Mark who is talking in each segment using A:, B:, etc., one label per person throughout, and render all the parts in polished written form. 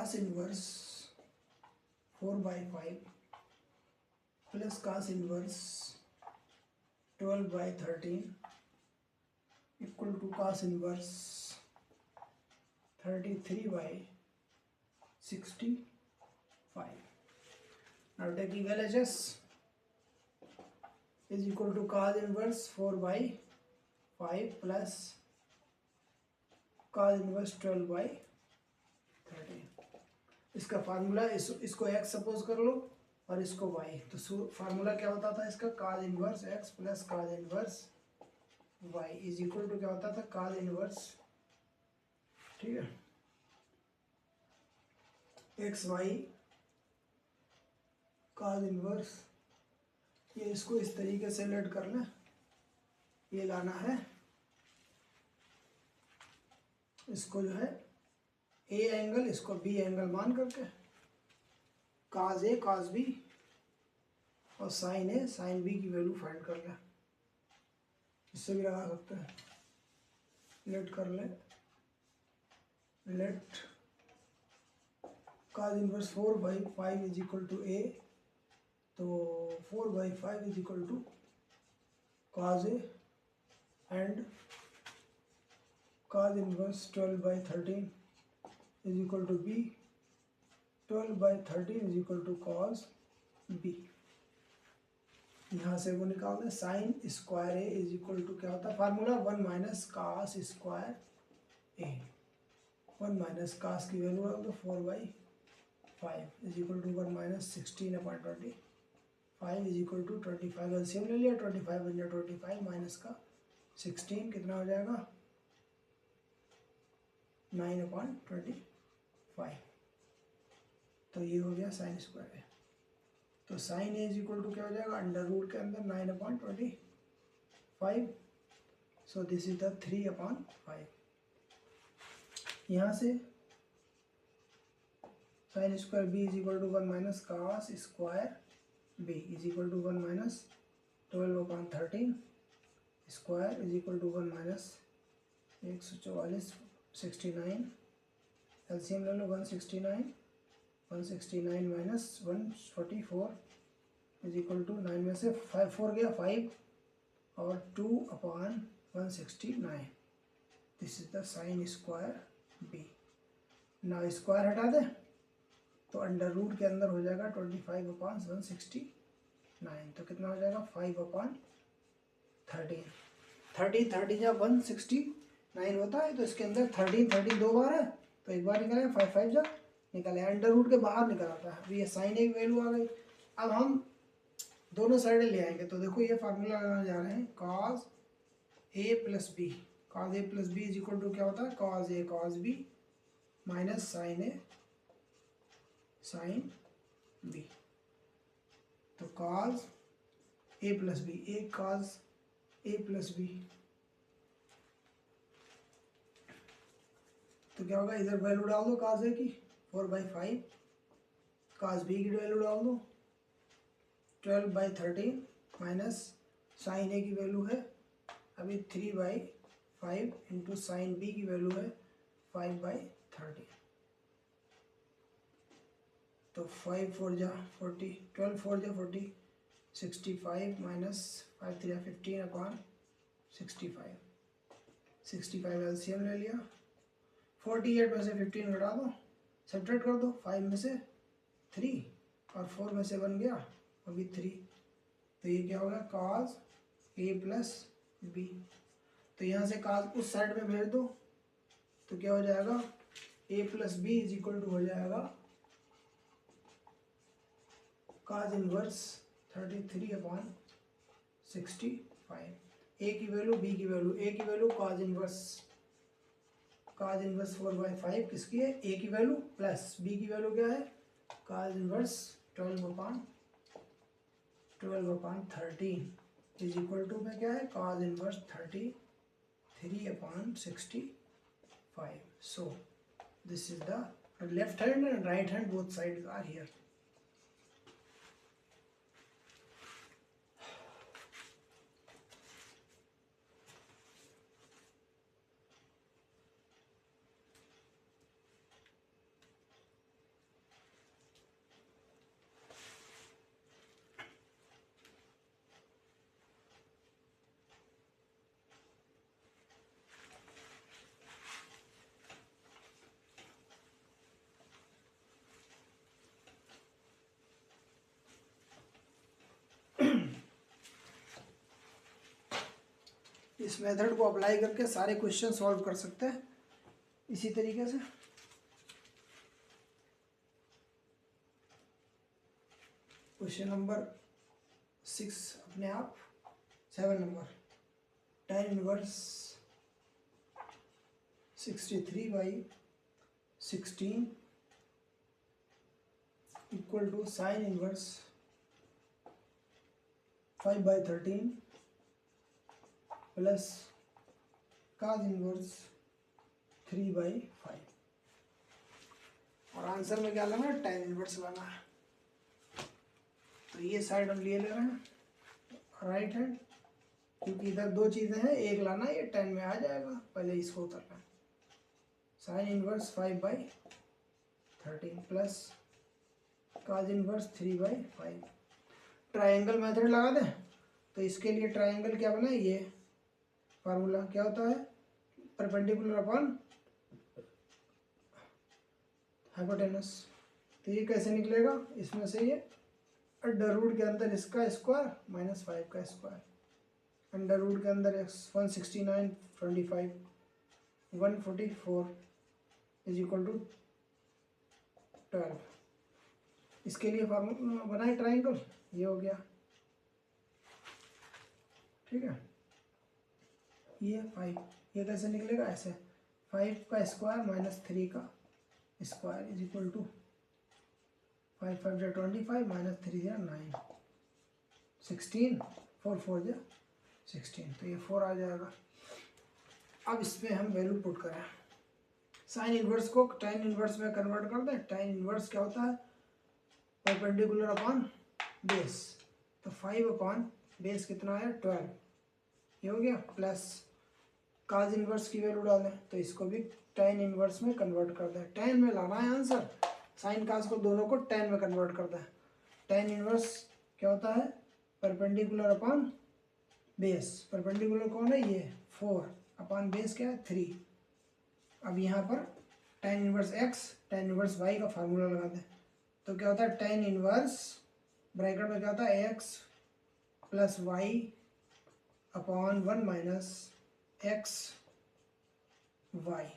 A: cos inverse 4/5 plus cos inverse 12/13 equal to cos inverse 33/65. Now taking LHS is equal to cos inverse 4/5 plus cos inverse 12/13. इसका formula इसको x suppose कर लो और इसको y, तो formula क्या होता था इसका, cos inverse x plus cos inverse y is equal to क्या होता था, cos इनवर्स, ठीक है, x y cos इनवर्स, ये इसको इस तरीके से लेट कर लें, ये लाना है इसको जो है ए एंगल, इसको बी एंगल मान करके cos ए cos बी और साइन ए साइन बी की वैल्यू फाइंड कर लें। इससे भी लगा सकते हैं, लेट कर लें, let cos inverse 4/5 is equal to A, तो 4/5 is equal to cos A and cos inverse 12/13 is equal to b, 12/13 is equal to cos b। यहाँ से वो निकालते हैं, sine square A is equal to क्या होता है formula, 1 minus cos square A, 1 minus cos की वैल्यू रख दो 4/5 is equal to 1 minus 16/25 is equal to 25, LCM ले लिया, 25 बन जाए 25 माइनस का 16 कितना हो जाएगा 9/25, तो ये हो गया साइन स्क्वायर है। तो sine A is equal to क्या हो जाएगा, अंडर रूट के अंदर 9/25, सो दिस इज द 3/5। यहाँ से sine square B is equal to 1 minus cos square B is equal to 1 minus 12/13 square is equal to 1 minus 144 69, LCM ले लो 169 माइनस 144 इज इक्वल टू 9 में से 5 4 गया 5 और 2/169, this is the sine square B. ना square हटा दे तो अंडर रूट के अंदर हो जाएगा 25/169, तो कितना हो जाएगा 5/13, 30 जब 169 होता है तो इसके अंदर 13 दो बार है, तो एक बार निकाले 5 जब निकाले, अंडर रूट के बाहर निकल आता है। अभी ये साइन एक वैल्यू आ गई, अब हम दोनों साइड ले आएंगे, तो देखो ये फार्मूला लगाने जा रहे हैं, cos A plus B, cos A plus B is equal to क्या होता है, cos A cos B minus sine A sine B, तो cos ए प्लस बी, एक cos ए प्लस बी, तो क्या होगा, इधर वैल्यू डाल दो cos ए की 4/5, cos बी की वैल्यू डाल दो 12/13 माइनस साइन ए की वैल्यू है अभी 3/5 इंटू साइन बी की वैल्यू है 5/13, तो 5 4 जा 40, 12 4 जा 40, 65 माइनस 5 3 15/65, 65 एलसीएम ले लिया, 48 में से 15 घटा दो, सब्ट्रैक्ट कर दो, 5 में से 3 और 4 में से 1 गया अभी 3, तो ये क्या होगा cos ए प्लस बी, तो यहाँ से cos उस साइड में भेज दो, तो क्या हो जाएगा A plus B is equal to हो जाएगा cos इनवर्स 33/65, ए की वैल्यू बी की वैल्यू, ए की वैल्यू cos इनवर्स 4/5 किसकी है, ए की वैल्यू प्लस बी की वैल्यू क्या है, cos inverse 12/13 is equal to में क्या है, cos inverse 33/65, so this is the left hand and right hand both sides are here. इस मेथड को अप्लाई करके सारे क्वेश्चन सॉल्व कर सकते हैं इसी तरीके से। क्वेश्चन नंबर 6 अपने आप 7 number, tan inverse 63/16 equal to sine inverse 5/13 plus cos inverse 3/5। और आंसर में क्या लाना है, tan इनवर्स लाना है। तो ये साइड हम लिए ले रहे हैं राइट हैंड, क्योंकि इधर दो चीज़ें हैं, एक लाना है, ये 10 में आ जाएगा, पहले इसको उतरना है। Sign inverse 5/13 plus cos inverse 3/5। Triangle method लगा दें तो इसके लिए ट्रायंगल क्या बना है, ये फार्मूला क्या होता है, परपेंडिकुलर अपॉन हाइपोटेनस। तो ये कैसे निकलेगा, इसमें से ये अंडर रूट के अंदर इसका स्क्वायर -5 का स्क्वायर, अंडर रूट के अंदर 169 25 144 इज इक्वल टू 12। इसके लिए फार्मूला बनाए ट्राइंगल, ये हो गया, ठीक है। ये 5, ये कैसे निकलेगा, ऐसे 5 का स्क्वायर -3 का स्क्वायर इज इक्वल टू 5 5 जा 25 -3 जा 9 16 4 4 जा 16, तो ये 4 आ जाएगा। अब इसमें हम वैल्यू पुट करें, साइन इनवर्स को tan इनवर्स में कन्वर्ट कर दें। tan इनवर्स क्या होता है, परपेंडिकुलर अपॉन बेस, तो 5 अपॉन बेस कितना है 12, ये हो गया, प्लस काज इनवर्स की वैल्यू डालें, तो इसको भी tan इनवर्स में कन्वर्ट कर दें। tan में लाना है आंसर, साइन काज को दोनों को tan में कन्वर्ट कर दें। tan इनवर्स क्या होता है, परपेंडिकुलर अपॉन बेस, परपेंडिकुलर कौन है, ये 4 अपॉन बेस क्या है 3। अब यहाँ पर tan inverse x tan inverse y का फार्मूला लगा दें, तो क्या होता है tan इनवर्स ब्रैकेट में क्या होता है x plus y upon 1 minus x y,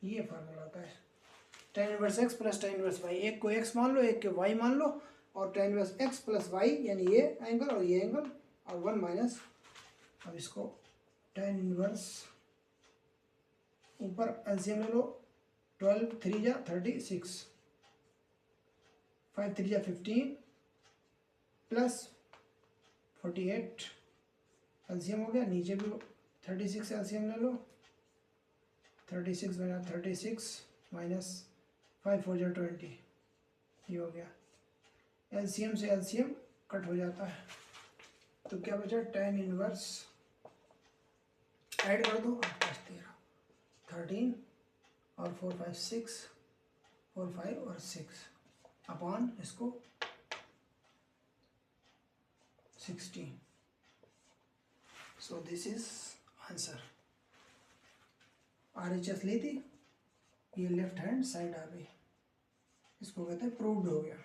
A: ये फार्मूला होता है tan inverse x plus tan inverse y। एक को x मान लो, एक को y मान लो, और tan inverse x plus y यानी ये एंगल और ये एंगल, और 1 माइनस, अब इसको tan इनवर्स ऊपर एलसीएम ले लो, 12 3 जा 36 5 3 जा 15 प्लस 48 एलसीएम हो गया, नीचे भी 36 एलसीएम ले लो, 36 बना 36 माइनस 5 4 जा 20, ये हो गया। एलसीएम से एलसीएम कट हो जाता है, तो क्या बचा tan इनवर्स, ऐड कर दो 8 5 13 और 4 5 6 4 5 और 6 अपॉन इसको 16। सो दिस इज आंसर। RHS ली थी, ये लेफ्ट हैंड साइड आ गई, इसको कहते हैं प्रूव्ड हो गया।